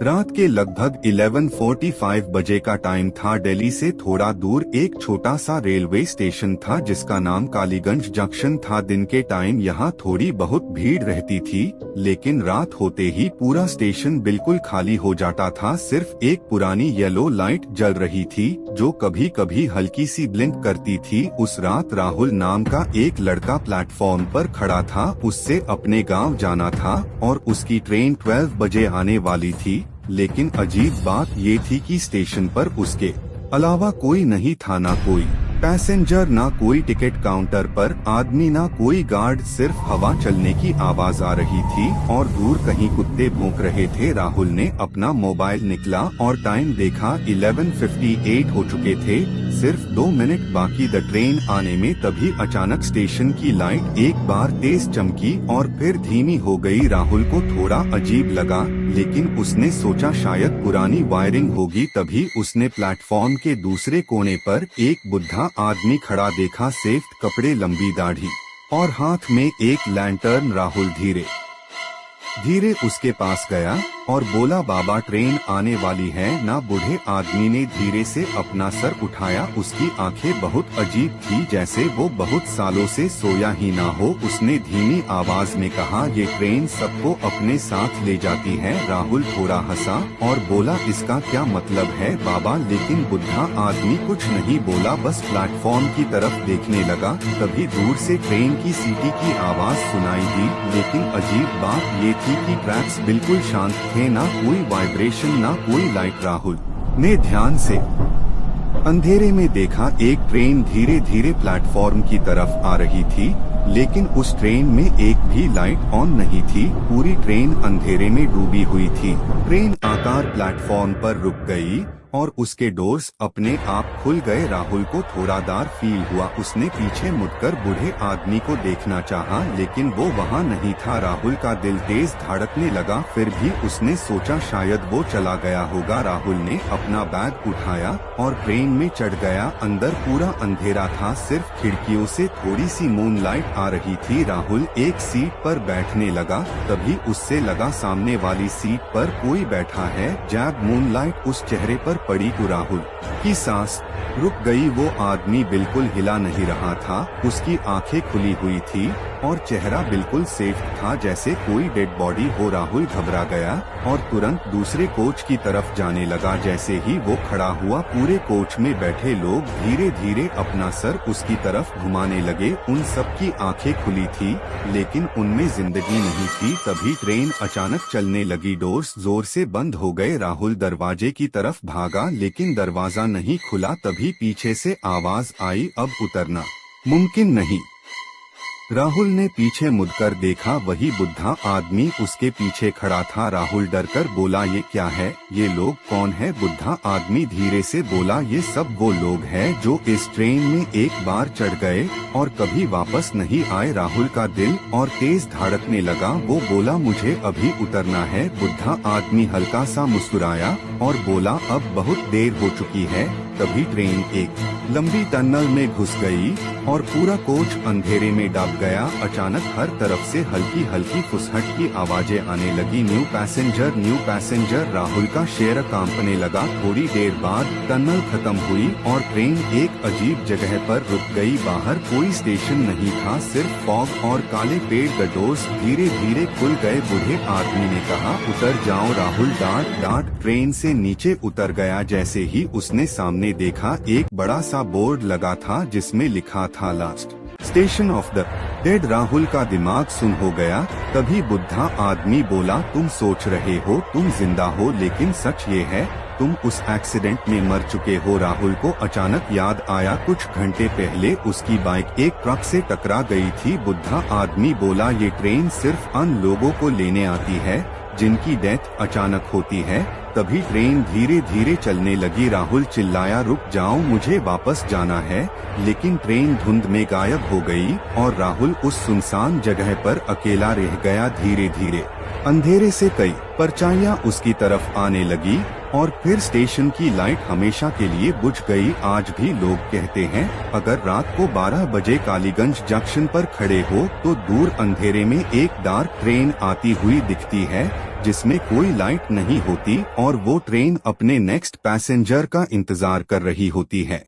रात के लगभग 11:45 बजे का टाइम था। दिल्ली से थोड़ा दूर एक छोटा सा रेलवे स्टेशन था जिसका नाम कालीगंज जंक्शन था। दिन के टाइम यहाँ थोड़ी बहुत भीड़ रहती थी, लेकिन रात होते ही पूरा स्टेशन बिल्कुल खाली हो जाता था। सिर्फ एक पुरानी येलो लाइट जल रही थी जो कभी कभी हल्की सी ब्लिंक करती थी। उस रात राहुल नाम का एक लड़का प्लेटफॉर्म पर खड़ा था। उससे अपने गाँव जाना था और उसकी ट्रेन 12 बजे आने वाली थी। लेकिन अजीब बात ये थी कि स्टेशन पर उसके अलावा कोई नहीं था, ना कोई पैसेंजर, ना कोई टिकट काउंटर पर आदमी, ना कोई गार्ड। सिर्फ हवा चलने की आवाज आ रही थी और दूर कहीं कुत्ते भौंक रहे थे। राहुल ने अपना मोबाइल निकाला और टाइम देखा। 11:58 हो चुके थे, सिर्फ 2 मिनट बाकी द ट्रेन आने में। तभी अचानक स्टेशन की लाइट एक बार तेज चमकी और फिर धीमी हो गई। राहुल को थोड़ा अजीब लगा, लेकिन उसने सोचा शायद पुरानी वायरिंग होगी। तभी उसने प्लेटफॉर्म के दूसरे कोने पर एक बुढ़ा आदमी खड़ा देखा, सफेद कपड़े, लंबी दाढ़ी और हाथ में एक लैंटर्न। राहुल धीरे धीरे उसके पास गया और बोला, बाबा ट्रेन आने वाली है ना। बूढ़े आदमी ने धीरे से अपना सर उठाया। उसकी आंखें बहुत अजीब थी, जैसे वो बहुत सालों से सोया ही ना हो। उसने धीमी आवाज में कहा, ये ट्रेन सबको अपने साथ ले जाती है। राहुल थोड़ा हंसा और बोला, इसका क्या मतलब है बाबा? लेकिन बुढ़ा आदमी कुछ नहीं बोला, बस प्लेटफॉर्म की तरफ देखने लगा। तभी दूर से ट्रेन की सीटी की आवाज सुनाई दी, लेकिन अजीब बात ये थी कि ट्रैक्स बिल्कुल शांत थे, ना कोई वाइब्रेशन, ना कोई लाइट। राहुल ने ध्यान से अंधेरे में देखा, एक ट्रेन धीरे धीरे प्लेटफॉर्म की तरफ आ रही थी, लेकिन उस ट्रेन में एक भी लाइट ऑन नहीं थी। पूरी ट्रेन अंधेरे में डूबी हुई थी। ट्रेन आकर प्लेटफॉर्म पर रुक गई और उसके डोर्स अपने आप खुल गए। राहुल को थोड़ा डर फील हुआ। उसने पीछे मुड़कर बूढ़े आदमी को देखना चाहा, लेकिन वो वहाँ नहीं था। राहुल का दिल तेज धड़कने लगा, फिर भी उसने सोचा शायद वो चला गया होगा। राहुल ने अपना बैग उठाया और ट्रेन में चढ़ गया। अंदर पूरा अंधेरा था, सिर्फ खिड़कियों से थोड़ी सी मूनलाइट आ रही थी। राहुल एक सीट पर बैठने लगा, तभी उससे लगा सामने वाली सीट पर कोई बैठा है। जब मूनलाइट उस चेहरे पर पड़ी तो राहुल की सांस रुक गई। वो आदमी बिल्कुल हिला नहीं रहा था, उसकी आंखें खुली हुई थी और चेहरा बिल्कुल सेफ था, जैसे कोई डेड बॉडी हो। राहुल घबरा गया और तुरंत दूसरे कोच की तरफ जाने लगा। जैसे ही वो खड़ा हुआ, पूरे कोच में बैठे लोग धीरे धीरे अपना सर उसकी तरफ घुमाने लगे। उन सब की आंखें खुली थी, लेकिन उनमें जिंदगी नहीं थी। तभी ट्रेन अचानक चलने लगी, डोर्स जोर से बंद हो गए। राहुल दरवाजे की तरफ भागा, लेकिन दरवाजा नहीं खुला। तभी पीछे से आवाज आई, अब उतरना मुमकिन नहीं। राहुल ने पीछे मुड़कर देखा, वही बुढ़ा आदमी उसके पीछे खड़ा था। राहुल डरकर बोला, ये क्या है? ये लोग कौन है? बुढ़ा आदमी धीरे से बोला, ये सब वो लोग हैं जो इस ट्रेन में एक बार चढ़ गए और कभी वापस नहीं आए। राहुल का दिल और तेज धड़कने लगा। वो बोला, मुझे अभी उतरना है। बुढ़ा आदमी हल्का सा मुस्कुराया और बोला, अब बहुत देर हो चुकी है। तभी ट्रेन एक लंबी टनल में घुस गई और पूरा कोच अंधेरे में डूब गया। अचानक हर तरफ से हल्की हल्की फुसहट की आवाजें आने लगी। New passenger, new passenger. Rahul का शेर कांपने लगा। थोड़ी देर बाद टनल खत्म हुई और ट्रेन एक अजीब जगह पर रुक गई। बाहर कोई स्टेशन नहीं था, सिर्फ फॉग और काले पेड़। द डोर्स धीरे धीरे खुल गए। बूढ़े आदमी ने कहा, उतर जाओ। राहुल डांट डांट ट्रेन से नीचे उतर गया। जैसे ही उसने सामने देखा, एक बड़ा सा बोर्ड लगा था जिसमें लिखा था, last station of the dead. Rahul का दिमाग सुन हो गया। तभी बुढ़ा आदमी बोला, तुम सोच रहे हो तुम जिंदा हो, लेकिन सच ये है तुम उस एक्सीडेंट में मर चुके हो। राहुल को अचानक याद आया, कुछ घंटे पहले उसकी बाइक एक ट्रक से टकरा गई थी। बुढ़ा आदमी बोला, ये ट्रेन सिर्फ उन लोगों को लेने आती है जिनकी डेथ अचानक होती है। तभी ट्रेन धीरे धीरे चलने लगी। राहुल चिल्लाया, रुक जाओ, मुझे वापस जाना है। लेकिन ट्रेन धुंध में गायब हो गई और राहुल उस सुनसान जगह पर अकेला रह गया। धीरे धीरे अंधेरे से कई परछाइयां उसकी तरफ आने लगी और फिर स्टेशन की लाइट हमेशा के लिए बुझ गई। आज भी लोग कहते हैं, अगर रात को 12 बजे कालीगंज जंक्शन पर खड़े हो तो दूर अंधेरे में एक डार्क ट्रेन आती हुई दिखती है, जिसमें कोई लाइट नहीं होती और वो ट्रेन अपने नेक्स्ट पैसेंजर का इंतजार कर रही होती है।